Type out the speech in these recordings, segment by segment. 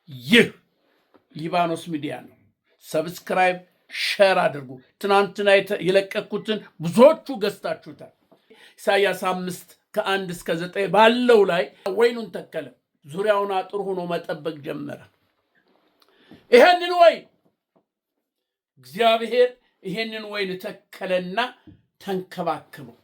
ይህ ሊባኖስ ሚዲያ ነው። ሰብስክራይብ ሼር አድርጉ። ትናንትና የለቀኩትን ብዙዎቹ ገዝታችሁታል። ኢሳይያስ 5:1-9 ባለው ላይ ወይኑን ተከለ፣ ዙሪያውን አጥር ሆኖ መጠበቅ ጀመረ። ይሄንን ወይን እግዚአብሔር ይሄንን ወይን ተከለና ተንከባከበው፣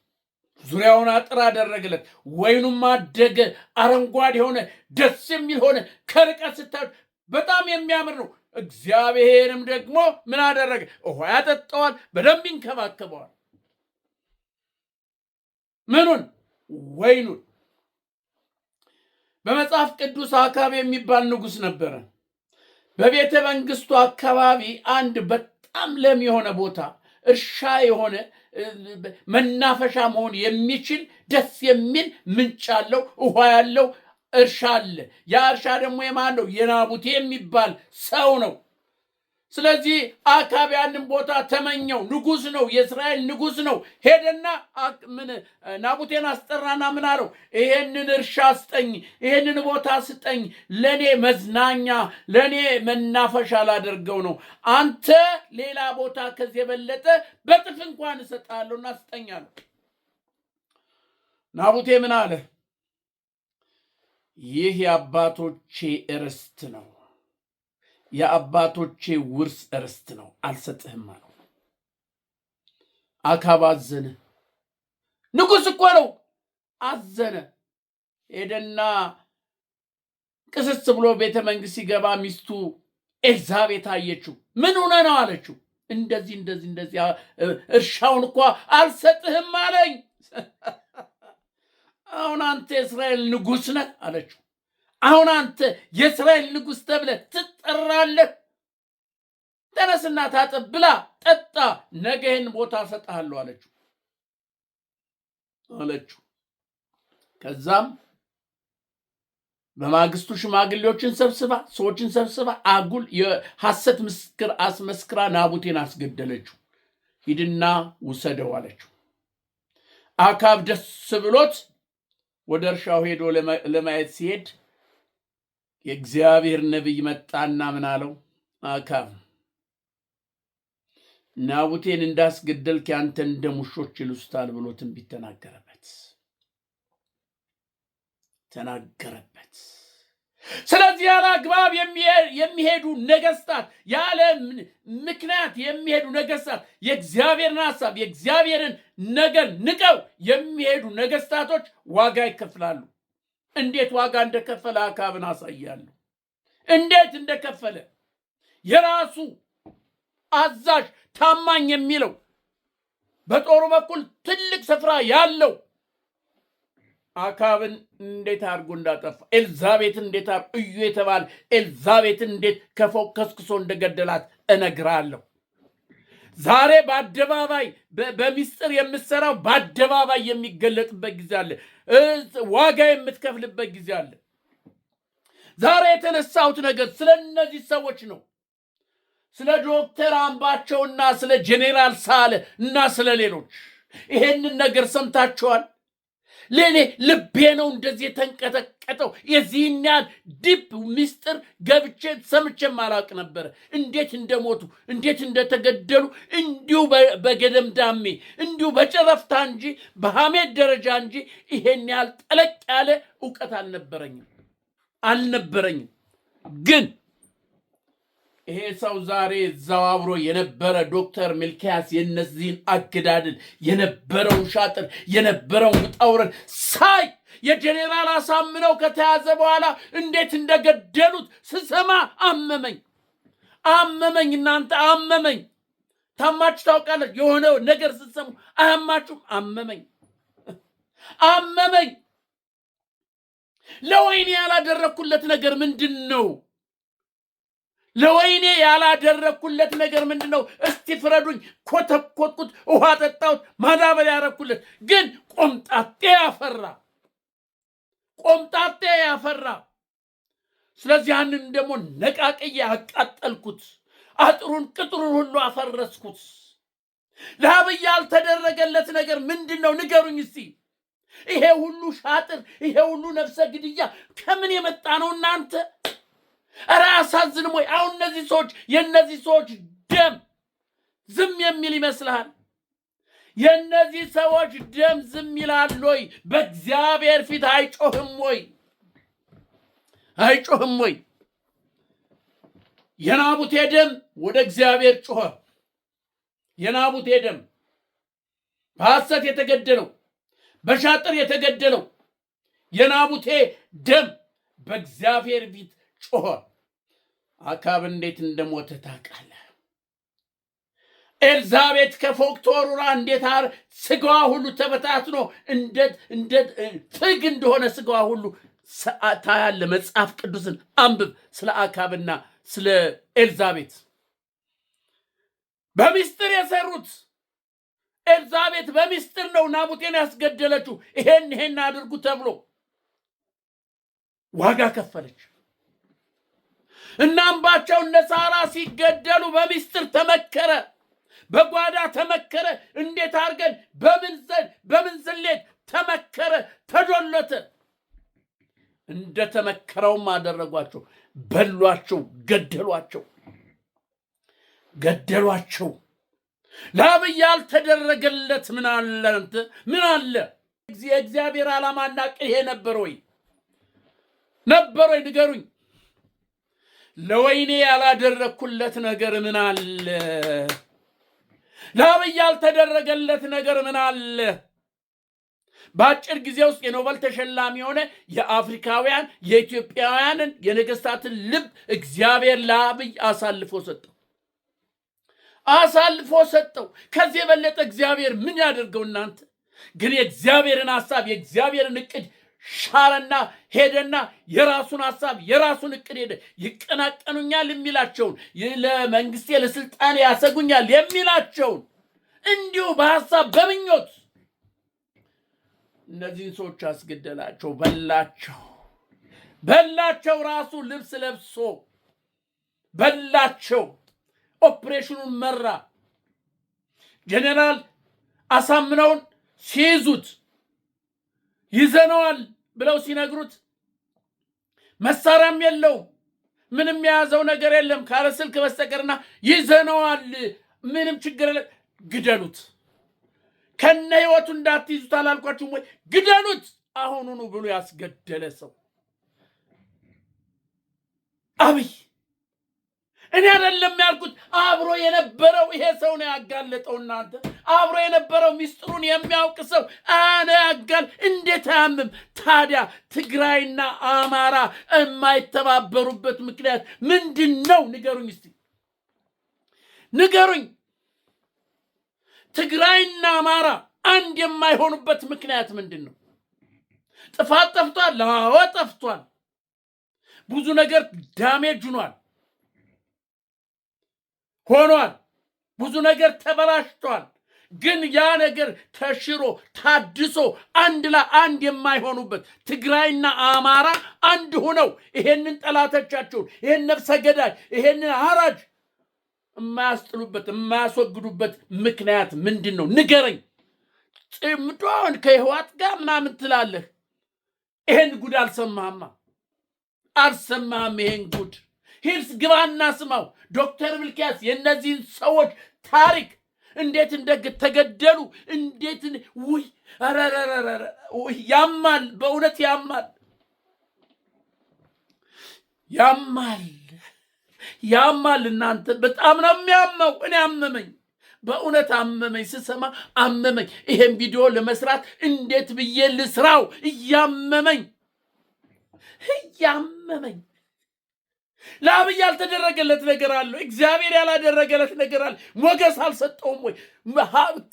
ዙሪያውን አጥር አደረገለት። ወይኑም አደገ፣ አረንጓዴ ሆነ፣ ደስ የሚል ሆነ። ከርቀት ስታዩት በጣም የሚያምር ነው። እግዚአብሔርም ደግሞ ምን አደረገ? ውሃ ያጠጣዋል፣ በደንብ ይንከባከበዋል። ምኑን? ወይኑን። በመጽሐፍ ቅዱስ አካብ የሚባል ንጉሥ ነበረ። በቤተ መንግስቱ አካባቢ አንድ በጣም ለም የሆነ ቦታ፣ እርሻ የሆነ መናፈሻ መሆን የሚችል ደስ የሚል ምንጭ ያለው ውሃ ያለው እርሻ አለ። ያ እርሻ ደግሞ የማን ነው? የናቡቴ የሚባል ሰው ነው። ስለዚህ አካብ ያንን ቦታ ተመኘው። ንጉሥ ነው፣ የእስራኤል ንጉሥ ነው። ሄደና ናቡቴን አስጠራና ምን አለው? ይሄንን እርሻ ስጠኝ፣ ይሄንን ቦታ ስጠኝ፣ ለኔ መዝናኛ፣ ለኔ መናፈሻ ላደርገው ነው። አንተ ሌላ ቦታ ከዚህ የበለጠ በጥፍ እንኳን እሰጥሃለሁና ስጠኝ አለው። ናቡቴ ምን አለ? ይህ የአባቶቼ ርስት ነው፣ የአባቶቼ ውርስ ርስት ነው፣ አልሰጥህም አለው። አካብ አዘነ። ንጉሥ እኮ ነው፣ አዘነ። ሄደና ቅስስ ብሎ ቤተ መንግስት ሲገባ ሚስቱ ኤልዛቤት አየችው። ምን ሆነ ነው አለችው። እንደዚህ እርሻውን እኮ አልሰጥህም አለኝ። አሁን አንተ የእስራኤል ንጉሥ ነህ አለችው። አሁን አንተ የእስራኤል ንጉሥ ተብለህ ትጠራለህ? ተነስና ታጠብ፣ ብላ፣ ጠጣ፣ ነገ ይህን ቦታ እሰጥሃለሁ አለችው። ከዛም በማግስቱ ሽማግሌዎችን ሰብስባ፣ ሰዎችን ሰብስባ አጉል የሐሰት ምስክር አስመስክራ ናቡቴን አስገደለችው። ሂድና ውሰደው አለችው። አካብ ደስ ብሎት ወደ እርሻው ሄዶ ለማየት ሲሄድ የእግዚአብሔር ነቢይ መጣና ምን አለው? አካብ ናቡቴን እንዳስገደልክ ያንተን ደም ውሾች ይልሱታል ብሎ ትንቢት ተናገረበት። ስለዚህ ያለ አግባብ የሚሄዱ ነገስታት፣ ያለ ምክንያት የሚሄዱ ነገስታት፣ የእግዚአብሔርን ሐሳብ የእግዚአብሔርን ነገር ንቀው የሚሄዱ ነገስታቶች ዋጋ ይከፍላሉ። እንዴት ዋጋ እንደከፈለ አካብን አሳያለሁ። እንዴት እንደከፈለ የራሱ አዛዥ ታማኝ የሚለው በጦሩ በኩል ትልቅ ስፍራ ያለው አካብን እንዴት አድርጎ እንዳጠፋ፣ ኤልዛቤትን እንዴት እዩ የተባለ ኤልዛቤትን እንዴት ከፎቅ ከስክሶ እንደገደላት እነግራለሁ። ዛሬ በአደባባይ በሚስጥር የምትሰራው በአደባባይ የሚገለጥበት ጊዜ አለ። ዋጋ የምትከፍልበት ጊዜ አለ። ዛሬ የተነሳሁት ነገር ስለ እነዚህ ሰዎች ነው። ስለ ዶክተር አምባቸውና ስለ ጄኔራል ሳለ እና ስለ ሌሎች ይሄንን ነገር ሰምታችኋል። ለኔ ልቤ ነው እንደዚህ የተንቀጠቀጠው። የዚህን ያህል ዲፕ ሚስጥር ገብቼ ሰምቼም አላውቅ ነበር። እንዴት እንደሞቱ እንዴት እንደተገደሉ እንዲሁ በገደምዳሜ እንዲሁ በጨረፍታ እንጂ በሐሜት ደረጃ እንጂ ይሄን ያህል ጠለቅ ያለ ዕውቀት አልነበረኝም። ግን ይሄ ሰው ዛሬ እዛው አብሮ የነበረ ዶክተር ሚልኪያስ የነዚህን አገዳደል የነበረውን ሻጥር የነበረውን ውጣውረድ ሳይ የጄኔራል አሳምነው ከተያዘ በኋላ እንዴት እንደገደሉት ስሰማ አመመኝ። እናንተ አመመኝ። ታማችሁ ታውቃለች? የሆነ ነገር ስትሰሙ አያማችሁም? አመመኝ። ለወይኔ ያላደረኩለት ነገር ምንድን ነው? ለወይኔ ያላደረኩለት ነገር ምንድን ነው? እስቲ ፍረዱኝ። ኮተኮትኩት፣ ውሃ ጠጣሁት፣ ማዳበሪያ ያረኩለት፣ ግን ቆምጣጤ ያፈራ። ስለዚህ ያንን ደግሞ ነቃቅዬ አቃጠልኩት፣ አጥሩን ቅጥሩን ሁሉ አፈረስኩት። ለአብይ ያልተደረገለት ነገር ምንድን ነው? ንገሩኝ እስቲ። ይሄ ሁሉ ሻጥር፣ ይሄ ሁሉ ነፍሰ ግድያ ከምን የመጣ ነው እናንተ? ኧረ አያሳዝንም ወይ? አሁን የእነዚህ ሰዎች ደም ዝም የሚል ይመስልሃል? የእነዚህ ሰዎች ደም ዝም ይላል ወይ? በእግዚአብሔር ፊት አይጮህም ወይ? አይጮህም ወይ? የናቡቴ ደም ወደ እግዚአብሔር ጮኸ። የናቡቴ ደም በሐሰት የተገደለው በሻጥር የተገደለው የናቡቴ ደም በእግዚአብሔር ፊት ጮኸ። አካብ እንዴት እንደሞተ ታውቃለህ? ኤልዛቤት ከፎቅ ተወርውራ እንዴት ስጋዋ ሁሉ ተበታትኖ እንደ ፍግ እንደሆነ ስጋዋ ሁሉ ታያለህ። መጽሐፍ ቅዱስን አንብብ ስለ አካብና ስለ ኤልዛቤት። በሚስጥር የሰሩት ኤልዛቤት በሚስጥር ነው ናቡቴን ያስገደለችው። ይሄን አድርጉ ተብሎ ዋጋ ከፈለች። እና አምባቸው እነ ሳራ ሲገደሉ በሚስጥር ተመከረ፣ በጓዳ ተመከረ። እንዴት አድርገን በምን ዝሌት ተመከረ፣ ተዶለተ። እንደተመከረውም አደረጓቸው፣ በሏቸው፣ ገደሏቸው። ለአብይ ያልተደረገለት ምን አለ? አንተ ምን አለ? የእግዚአብሔር ዓላማና ይሄ ነበር ወይ? ንገሩኝ። ለወይኔ ያላደረኩለት ነገር ምን አለ? ለአብይ ያልተደረገለት ነገር ምን አለ? በአጭር ጊዜ ውስጥ የኖቤል ተሸላሚ የሆነ የአፍሪካውያን የኢትዮጵያውያንን የነገስታትን ልብ እግዚአብሔር ለአብይ አሳልፎ ሰጠው። ከዚህ የበለጠ እግዚአብሔር ምን ያደርገው? እናንተ ግን የእግዚአብሔርን ሐሳብ የእግዚአብሔርን እቅድ ሻረና ሄደና የራሱን ሐሳብ የራሱን እቅድ ሄደ። ይቀናቀኑኛል የሚላቸውን ለመንግስቴ ለስልጣን ያሰጉኛል የሚላቸውን እንዲሁ በሐሳብ በምኞት እነዚህን ሰዎች አስገደላቸው፣ በላቸው። ራሱ ልብስ ለብሶ በላቸው። ኦፕሬሽኑን መራ። ጄኔራል አሳምነውን ሲይዙት ይዘነዋል ብለው ሲነግሩት መሳሪያም የለውም፣ ምንም የያዘው ነገር የለም ካለ ስልክ በስተቀርና ይዘነዋል፣ ምንም ችግር የለም፣ ግደሉት። ከነ ህይወቱ እንዳትይዙት አላልኳችሁም ወይ? ግደሉት አሁኑኑ ብሎ ያስገደለ ሰው አብይ። እኔ አይደለም ያልኩት፣ አብሮ የነበረው ይሄ ሰው ነው ያጋለጠው። እናንተ አብሮ የነበረው ሚስጥሩን የሚያውቅ ሰው እንዴት አያምም? ታዲያ ትግራይና አማራ የማይተባበሩበት ምክንያት ምንድን ነው? ንገሩኝ እስቲ ንገሩኝ። ትግራይና አማራ አንድ የማይሆኑበት ምክንያት ምንድን ነው? ጥፋት ጠፍቷል። አዎ ጠፍቷል። ብዙ ነገር ዳሜጅ ሆኗል። ብዙ ነገር ተበላሽቷል። ግን ያ ነገር ተሽሮ ታድሶ አንድ የማይሆኑበት ትግራይና አማራ አንድ ሆነው ይሄንን ጠላቶቻቸውን ይሄን ነፍሰ ገዳይ ይሄንን አራጅ የማያስጥሉበት የማያስወግዱበት ምክንያት ምንድን ነው? ንገረኝ። ጽምዶን ከህዋት ጋር ምናምን ትላለህ። ይሄን ጉድ አልሰማህም? ይሄን ጉድ ሂልስ ግባና ስማው። ዶክተር ሚልኪያስ የእነዚህን ሰዎች ታሪክ እንዴት እንደተገደሉ እንዴት ያማል፣ በእውነት ያማል። እናንተ በጣም ነው የሚያመው። እኔ አመመኝ፣ በእውነት አመመኝ። ስሰማ አመመኝ። ይሄን ቪዲዮ ለመስራት እንዴት ብዬ ልስራው? እያመመኝ ለአብይ ያልተደረገለት ነገር አለ? እግዚአብሔር ያላደረገለት ነገር አለ? ሞገስ አልሰጠውም ወይ?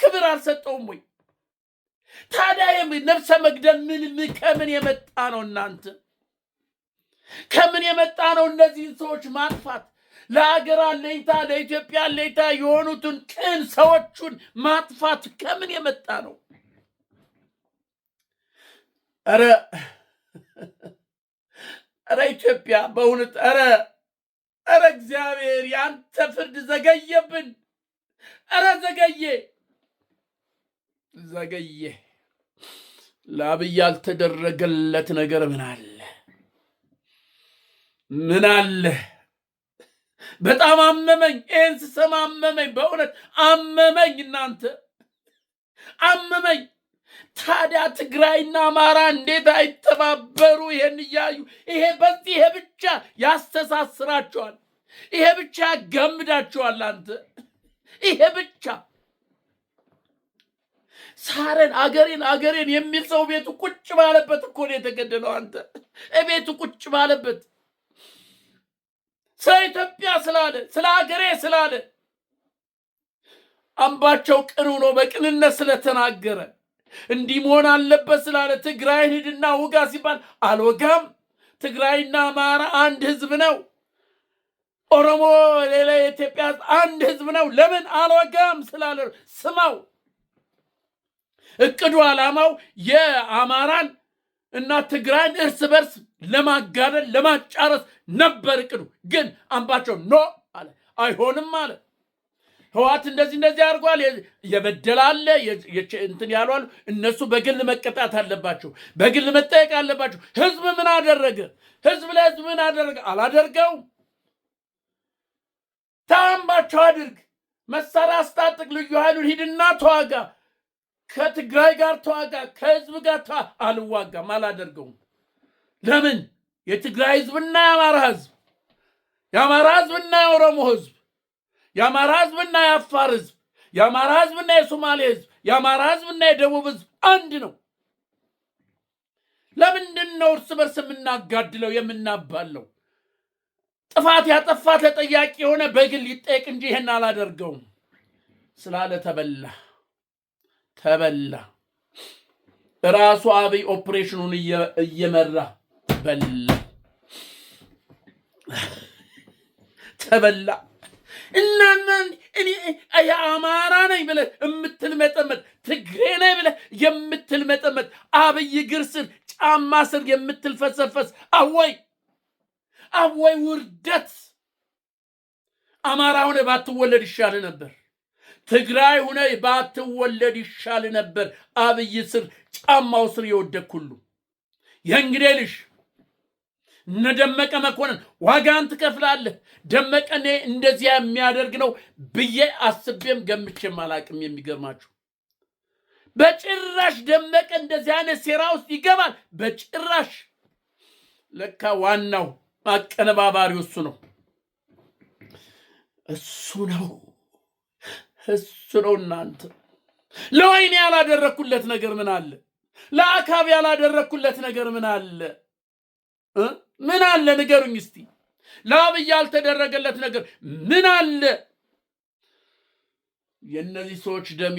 ክብር አልሰጠውም ወይ? ታዲያ ነፍሰ መግደል ከምን የመጣ ነው? እናንተ ከምን የመጣ ነው? እነዚህን ሰዎች ማጥፋት፣ ለሀገር አለኝታ ለኢትዮጵያ አለኝታ የሆኑትን ቅን ሰዎቹን ማጥፋት ከምን የመጣ ነው? ኧረ ኢትዮጵያ በእውነት ኧረ እግዚአብሔር ያንተ ፍርድ ዘገየብን። ኧረ ዘገየ። ለአብይ ያልተደረገለት ነገር ምን አለ? በጣም አመመኝ። ይህን ስሰማ አመመኝ፣ በእውነት አመመኝ። እናንተ አመመኝ። ታዲያ ትግራይና አማራ እንዴት አይተባበሩ? ይሄን እያዩ ይሄ ብቻ ያስተሳስራቸዋል፣ ይሄ ብቻ ያጋምዳቸዋል። አንተ ይሄ ብቻ ሳረን አገሬን የሚል ሰው ቤቱ ቁጭ ባለበት እኮ ነው የተገደለው። አንተ ቤቱ ቁጭ ባለበት ስለ ኢትዮጵያ ስላለ፣ ስለ አገሬ ስላለ፣ አምባቸው ቅን ሆኖ በቅንነት ስለተናገረ፣ እንዲህ መሆን አለበት ስላለ፣ ትግራይን ሂድና ውጋ ሲባል አልወጋም። ትግራይና አማራ አንድ ህዝብ ነው። ኦሮሞ ሌላ የኢትዮጵያ አንድ ህዝብ ነው። ለምን አልወጋም ስላለ ስማው። እቅዱ ዓላማው የአማራን እና ትግራይን እርስ በርስ ለማጋደል ለማጫረስ ነበር እቅዱ። ግን አምባቸው ኖ አለ፣ አይሆንም አለ። ህወሓት እንደዚህ አድርጓል፣ የበደላለ እንትን ያሉ አሉ። እነሱ በግል መቀጣት አለባቸው፣ በግል መጠየቅ አለባቸው። ህዝብ ምን አደረገ? ህዝብ ለህዝብ ምን አደረገ? አላደርገውም። ታምባቸው አድርግ፣ መሳሪያ አስታጥቅ፣ ልዩ ኃይሉን ሂድና ተዋጋ፣ ከትግራይ ጋር ተዋጋ፣ ከህዝብ ጋር አልዋጋም፣ አላደርገውም። ለምን? የትግራይ ህዝብና የአማራ ህዝብ፣ የአማራ ህዝብና የኦሮሞ ህዝብ፣ የአማራ ህዝብና የአፋር ህዝብ፣ የአማራ ህዝብና የሶማሌ ህዝብ፣ የአማራ ህዝብና የደቡብ ህዝብ አንድ ነው። ለምንድን ነው እርስ በርስ የምናጋድለው የምናባለው? ጥፋት ያጠፋ ተጠያቂ የሆነ በግል ይጠየቅ እንጂ ይሄን አላደርገውም ስላለ ተበላ። ራሱ አብይ ኦፕሬሽኑን እየመራ በላ፣ ተበላ። እናና እኔ የአማራ ነኝ ብለህ የምትልመጠመጥ፣ ትግሬ ነኝ ብለህ የምትልመጠመጥ፣ አብይ እግር ስር ጫማ ስር የምትልፈሰፈስ አወይ ውርደት! አማራ ሆነ ባትወለድ ይሻል ነበር። ትግራይ ሆነ ባትወለድ ይሻል ነበር። አብይ ስር ጫማው ስር የወደቅ ሁሉ የእንግዲህ ልጅ እነ ደመቀ መኮንን ዋጋን ትከፍላለህ። ደመቀኔ እንደዚያ የሚያደርግ ነው ብዬ አስቤም ገምቼም አላቅም። የሚገርማችሁ በጭራሽ ደመቀ እንደዚህ አይነት ሴራ ውስጥ ይገባል? በጭራሽ። ለካ ዋናው አቀነባባሪው እሱ ነው። እናንተ ለወይኔ ያላደረኩለት ነገር ምን አለ? ለአካብ ያላደረኩለት ነገር ምን አለ? ምን አለ ንገሩኝ እስቲ። ለአብይ ያልተደረገለት ነገር ምን አለ? የነዚህ ሰዎች ደም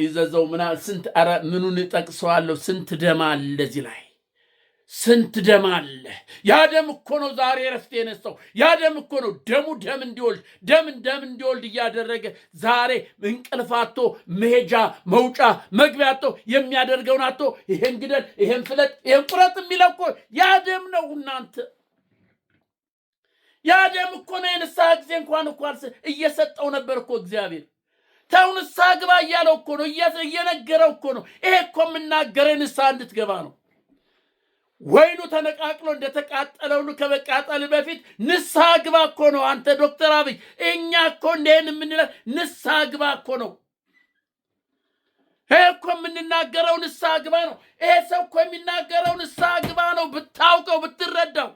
ይዘዘው ምናል ስንት ምኑን ጠቅሰዋለሁ? ስንት ደም አለ እዚህ ላይ፣ ስንት ደም አለ። ያ ደም እኮ ነው ዛሬ ረፍት የነሳው። ያ ደም እኮ ነው ደም እንዲወልድ እያደረገ ዛሬ እንቅልፋቶ መሄጃ መውጫ መግቢያ አጥቶ የሚያደርገውን አጥቶ ይሄን ግደል፣ ይሄን ፍለጥ፣ ይሄን ቁረጥ የሚለው እኮ ያ ደም ነው። እናንተ ያ ደም እኮ ነው። የንስሐ ጊዜ እንኳን እኮ እየሰጠው ነበር እኮ እግዚአብሔር። ተው ንስሐ ግባ እያለው እኮ ነው፣ እየነገረው እኮ ነው። ይሄ እኮ የምናገረ ንስሐ እንድትገባ ነው። ወይኑ ተነቃቅሎ እንደተቃጠለው ሁሉ ከመቃጠል በፊት ንስሐ ግባ እኮ ነው። አንተ ዶክተር አብይ እኛ እኮ እንደሄን የምንለው ንስሐ ግባ እኮ ነው። ይሄ እኮ የምንናገረው ንስሐ ግባ ነው። ይሄ ሰው እኮ የሚናገረው ንስሐ ግባ ነው። ብታውቀው ብትረዳው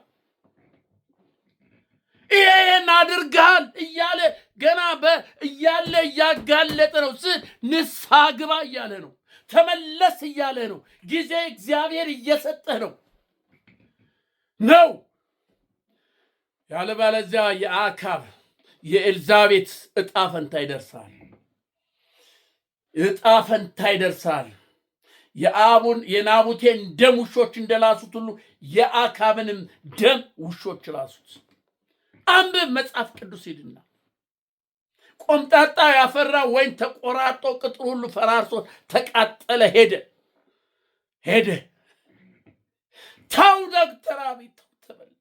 ይሄን አድርገሃል እያለ ገና እያለ እያጋለጠ ነው። ንስሐ ግባ እያለ ነው። ተመለስ እያለ ነው። ጊዜ እግዚአብሔር እየሰጠህ ነው። ያለበለዚያ የአካብ የኤልዛቤት ዕጣ ፈንታ ይደርሳል። የናቡቴን ደም ውሾች እንደላሱት ሁሉ የአካብንም ደም ውሾች ላሱት። አንብብ መጽሐፍ ቅዱስ ሂድና። ቆምጣጣ ያፈራ ወይን ተቆራጦ ቅጥሩ ሁሉ ፈራርሶ ተቃጠለ፣ ሄደ። ተው ዶክተር አብይ ተመለስ።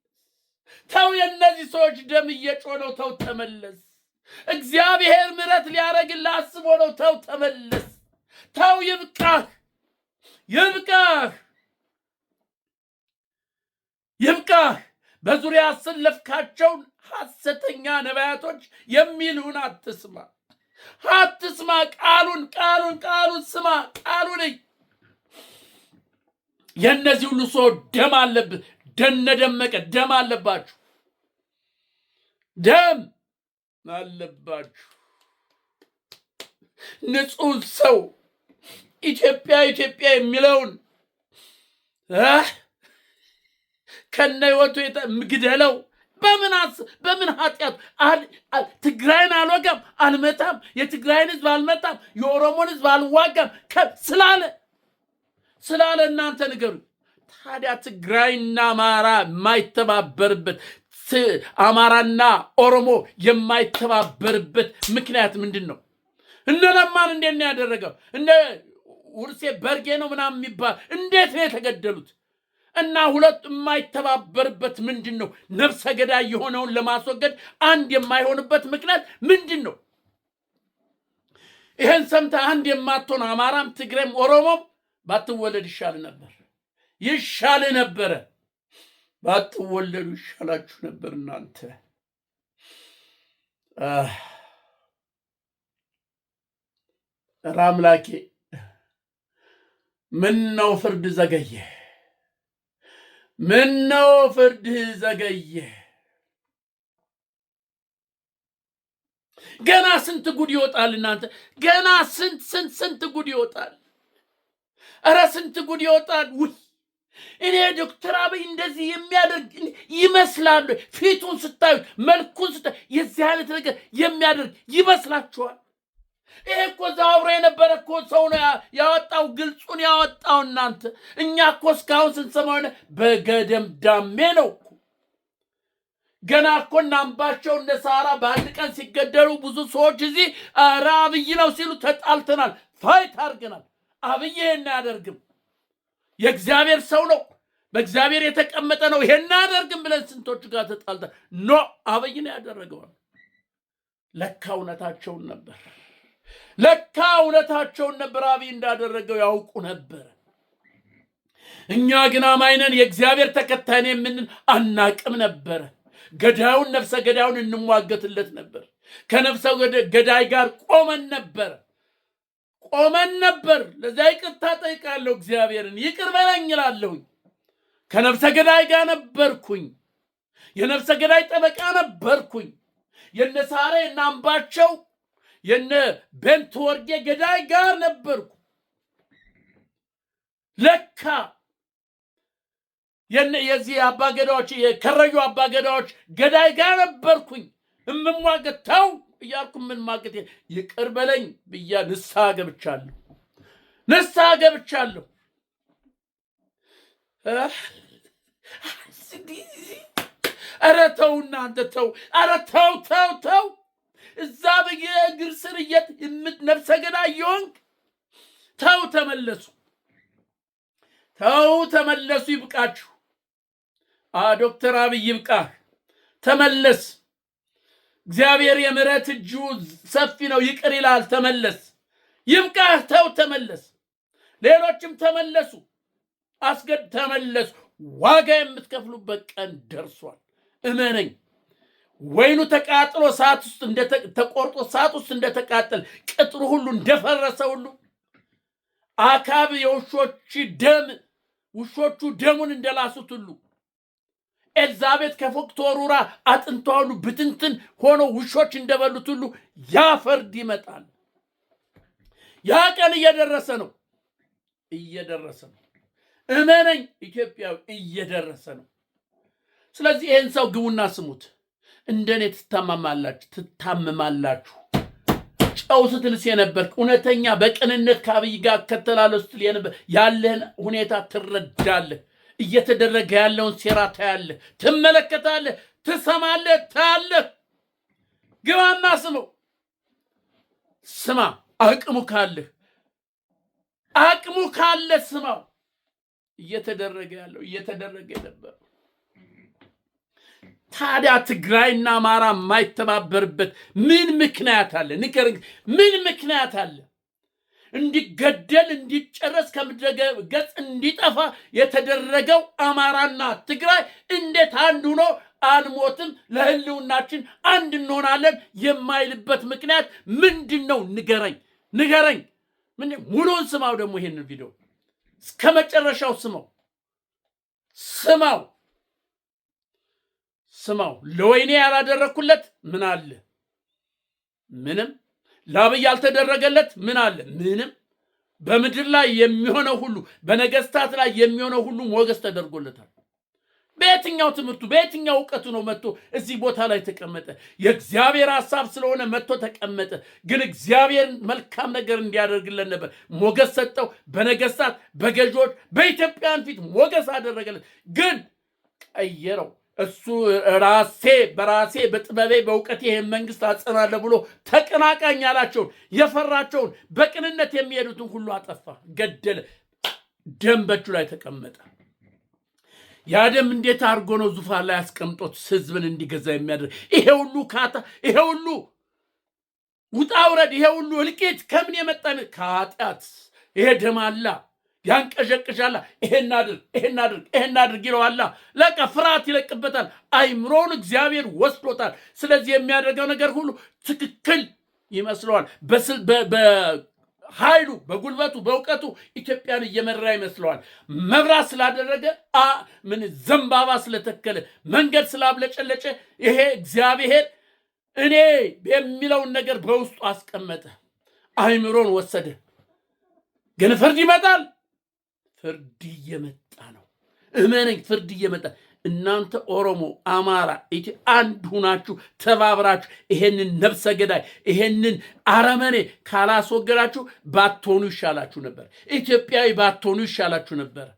ተው የእነዚህ ሰዎች ደም እየጮነው፣ ተው ተመለስ። እግዚአብሔር ምሕረት ሊያደርግልህ አስቦ ነው። ተው ተመለስ። ተው ይብቃህ። በዙሪያ ያሰለፍካቸውን ሐሰተኛ ነቢያቶች የሚሉን አትስማ። ቃሉን ስማ። ቃሉን የእነዚህ ሁሉ ሰው ደም አለብህ። ደመቀ ደም አለባችሁ። ንጹህ ሰው ኢትዮጵያ የሚለውን ከነ ህይወቱ ግደለው። በምን ኃጢአቱ? ትግራይን አልወጋም አልመታም፣ የትግራይን ህዝብ አልመታም፣ የኦሮሞን ህዝብ አልዋጋም ስላለ እናንተ ንገሩ። ታዲያ ትግራይና አማራ የማይተባበርበት አማራና ኦሮሞ የማይተባበርበት ምክንያት ምንድን ነው? እነ ለማን እንዴት ነው ያደረገው? እነ ውርሴ በርጌ ነው ምናምን የሚባል እንዴት ነው የተገደሉት? እና ሁለቱ የማይተባበርበት ምንድን ነው? ነፍሰ ገዳይ የሆነውን ለማስወገድ አንድ የማይሆንበት ምክንያት ምንድን ነው? ይህን ሰምተህ አንድ የማትሆን አማራም ትግሬም ኦሮሞም ባትወለድ ይሻል ነበረ። ባትወለዱ ይሻላችሁ ነበር እናንተ። ኧረ አምላኬ ምነው ፍርድ ዘገየ? ምነው ፍርድህ ዘገየ? ገና ስንት ጉድ ይወጣል እናንተ። ገና ስንት ጉድ ይወጣል። ኧረ ስንት ጉድ ይወጣል። ውይ እኔ ዶክተር አብይ እንደዚህ የሚያደርግ ይመስላሉ? ፊቱን ስታዩት፣ መልኩን ስታዩት የዚህ አይነት ነገር የሚያደርግ ይመስላችኋል? ይሄ እኮ አብሮ የነበረ እኮ ሰው ነው ያወጣው፣ ግልጹን ያወጣው። እናንተ እኛ እኮ እስካሁን ስንሰማው በገደም ዳሜ ነው እኮ። ገና እኮ እናምባቸው እነ ሳራ በአንድ ቀን ሲገደሉ ብዙ ሰዎች እዚህ ኧረ አብይ ነው ሲሉ ተጣልተናል፣ ፋይት አድርገናል። አብይ ይሄን አያደርግም፣ የእግዚአብሔር ሰው ነው፣ በእግዚአብሔር የተቀመጠ ነው፣ ይሄን አያደርግም ብለን ስንቶቹ ጋር ተጣልተን ኖ አብይ ነው ያደረገው። ለካ እውነታቸውን ነበር። አብይ እንዳደረገው ያውቁ ነበር። እኛ ግን አማይነን የእግዚአብሔር ተከታይ ነን የምንል አናቅም ነበር። ገዳዩን ነፍሰ ገዳዩን እንሟገትለት ነበር። ከነፍሰ ገዳይ ጋር ቆመን ነበር። ለዛ ይቅርታ ጠይቃለሁ፣ እግዚአብሔርን ይቅር በለኝ እላለሁ። ከነፍሰ ገዳይ ጋር ነበርኩኝ። የነፍሰ ገዳይ ጠበቃ ነበርኩኝ። የነ ሳራ የነ አምባቸው የነ ቤንት ወርጌ ገዳይ ጋር ነበርኩ። ለካ የዚህ አባገዳዎች የከረዩ አባገዳዎች ገዳይ ጋር ነበርኩኝ። እምሟገት ተው እያልኩ ምን ማገት ይቅር በለኝ ብያ ንስሐ ገብቻለሁ። ኧረ ተው እናንተ ተው። ኧረ ተው እዛ በየእግር ስር ነፍሰ ገዳይ የሆንክ ተመለሱ። ይብቃችሁ። ዶክተር አብይ ይብቃህ፣ ተመለስ። እግዚአብሔር የምሕረት እጁ ሰፊ ነው፣ ይቅር ይላል። ተመለስ፣ ይብቃህ፣ ተመለስ። ሌሎችም ተመለሱ፣ ተመለሱ። ዋጋ የምትከፍሉበት ቀን ደርሷል። እመነኝ። ወይኑ ተቃጥሎ ሰዓት ውስጥ ተቆርጦ ሰዓት ውስጥ እንደተቃጠለ ቅጥሩ ሁሉ እንደፈረሰ ሁሉ አካብ ውሾቹ ደሙን እንደላሱት ሁሉ ኤልዛቤት ከፎቅ ተወርውራ አጥንቷ ሁሉ ብትንትን ሆኖ ውሾች እንደበሉት ሁሉ ያ ፍርድ ይመጣል። ያ ቀን እየደረሰ ነው። እመነኝ ኢትዮጵያዊ፣ እየደረሰ ነው። ስለዚህ ይህን ሰው ግቡና ስሙት። እንደኔ ትታመማላችሁ። ጨው ስትልስ የነበርክ እውነተኛ በቅንነት ከአብይ ጋር እከተላለሁ ስትል የነበር ያለህን ሁኔታ ትረዳለህ። እየተደረገ ያለውን ሴራ ታያለህ፣ ትመለከታለህ፣ ትሰማለህ፣ ታያለህ። ግባና ስማ። አቅሙ ካለ ስማው። እየተደረገ የነበር ታዲያ ትግራይና አማራ የማይተባበርበት ምን ምክንያት አለ? ንገረኝ። ምን ምክንያት አለ? እንዲገደል እንዲጨረስ ከምድረ ገጽ እንዲጠፋ የተደረገው አማራና ትግራይ እንዴት አንድ ሆኖ አንሞትም ለህልውናችን አንድ እንሆናለን የማይልበት ምክንያት ምንድን ነው? ንገረኝ። ሙሉውን ስማው። ደግሞ ይሄንን ቪዲዮ እስከ መጨረሻው ስማው። ለወይኔ ያላደረኩለት ምን አለ? ምንም። ለአብይ ያልተደረገለት ምን አለ? ምንም። በምድር ላይ የሚሆነው ሁሉ፣ በነገስታት ላይ የሚሆነው ሁሉ ሞገስ ተደርጎለታል። በየትኛው ትምህርቱ በየትኛው እውቀቱ ነው መጥቶ እዚህ ቦታ ላይ ተቀመጠ? የእግዚአብሔር ሐሳብ ስለሆነ መጥቶ ተቀመጠ። ግን እግዚአብሔር መልካም ነገር እንዲያደርግለን ነበር ሞገስ ሰጠው። በነገስታት በገዢዎች በኢትዮጵያን ፊት ሞገስ አደረገለት። ግን ቀየረው። እሱ በራሴ በጥበቤ በእውቀቴ ይህን መንግስት አጸናለሁ ብሎ ተቀናቃኝ ያላቸውን የፈራቸውን በቅንነት የሚሄዱትን ሁሉ አጠፋ፣ ገደለ። ደም በእጁ ላይ ተቀመጠ። ያ ደም እንዴት አድርጎ ነው ዙፋን ላይ አስቀምጦት ህዝብን እንዲገዛ የሚያደርግ? ይሄ ሁሉ ካታ፣ ይሄ ሁሉ ውጣ ውረድ፣ ይሄ ሁሉ እልቂት ከምን የመጣ? ከኃጢአት። ይሄ ደም አላ ያንቀዠቅዣላ። ይሄን አድርግ ይለዋላ። ለቃ ፍርሃት ይለቅበታል። አይምሮውን እግዚአብሔር ወስዶታል። ስለዚህ የሚያደርገው ነገር ሁሉ ትክክል ይመስለዋል። ኃይሉ በጉልበቱ በእውቀቱ ኢትዮጵያን እየመራ ይመስለዋል። መብራት ስላደረገ ዘንባባ ስለተከለ መንገድ ስላብለጨለጨ ይሄ እግዚአብሔር እኔ የሚለውን ነገር በውስጡ አስቀመጠ። አይምሮን ወሰደ። ግን ፍርድ ይመጣል። ፍርድ እየመጣ ነው። እመነኝ፣ ፍርድ እየመጣ። እናንተ ኦሮሞ፣ አማራ አንድ ሁናችሁ ተባብራችሁ ይሄንን ነፍሰ ገዳይ ይሄንን አረመኔ ካላስወገዳችሁ ባትሆኑ ይሻላችሁ ነበር። ኢትዮጵያዊ ባትሆኑ ይሻላችሁ ነበር።